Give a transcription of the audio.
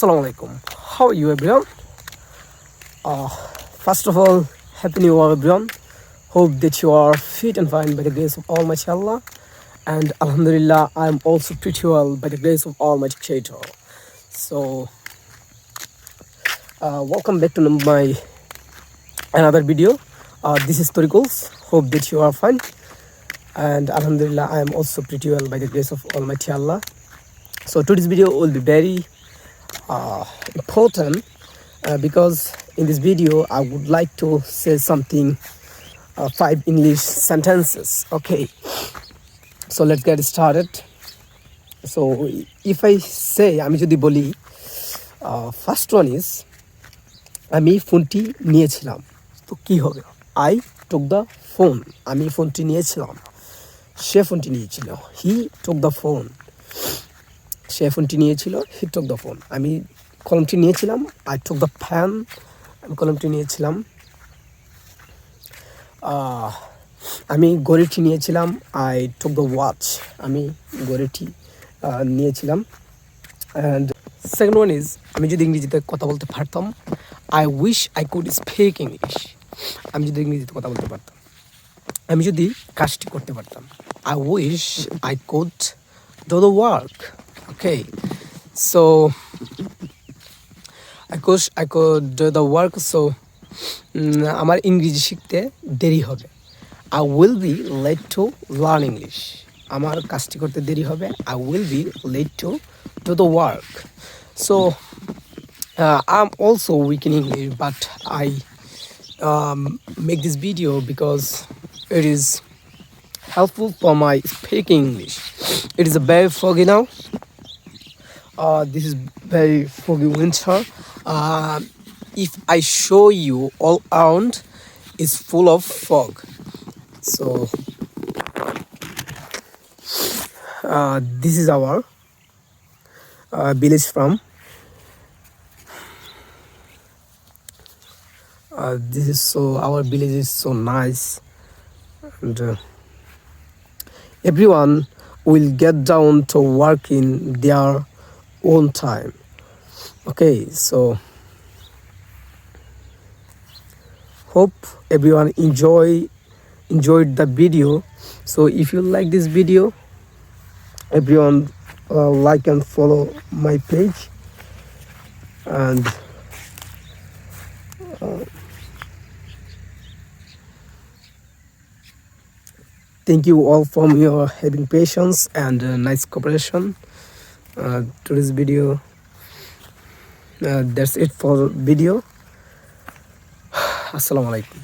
Assalamu alaikum. How are you, everyone? First of all, Happy New Year, everyone. Hope that you are fit and fine by the grace of Almighty Allah. And Alhamdulillah, I am also pretty well by the grace of Almighty Creator. So, welcome back to my another video. This is Torikols. Hope that you are fine. And Alhamdulillah, I am also pretty well by the grace of Almighty Allah. So today's video will be very important because in this video I would like to say something 5 English sentences. Okay, so let's get started. So if I say আমি যদি বলি first one is আমি ফোনটি নিয়েছিলাম, তো কি হবে? I took the phone. আমি ফোনটি নিয়েছিলাম, সে ফোনটি নিয়েছিল। He took the phone. সে ফোনটি নিয়েছিল, হি টুক দ্য ফোন। আমি কলমটি নিয়েছিলাম, আই টুক দ্য পেন। আমি কলমটি নিয়েছিলাম। আমি ঘড়িটি নিয়েছিলাম, আই টুক দ্য ওয়াচ। আমি ঘড়িটি নিয়েছিলাম। অ্যান্ড সেকেন্ড ওয়ান ইজ আমি যদি ইংরেজিতে কথা বলতে পারতাম, I wish I could speak English. আমি যদি ইংরেজিতে কথা বলতে পারতাম, আমি যদি কাজটি করতে পারতাম, I wish I could do the work. Okay, so I could do the work. So আমার ইংরেজি শিখতে দেরি হবে। I will be late to learn English. আমার কাজটি করতে দেরি হবে। I will be late to do the work. So I'm also weak in English, but I make this video because it is helpful for my speaking English. It is a very foggy now. This is very foggy winter. If I show you all around, it's full of fog. So this is our village farm. Our village is so nice, and everyone will get down to work in their own time. Okay, so hope everyone enjoyed the video. So if you like this video, everyone like and follow my page, and thank you all for your having patience and nice cooperation. Today's video, that's it for video. Assalamu alaikum.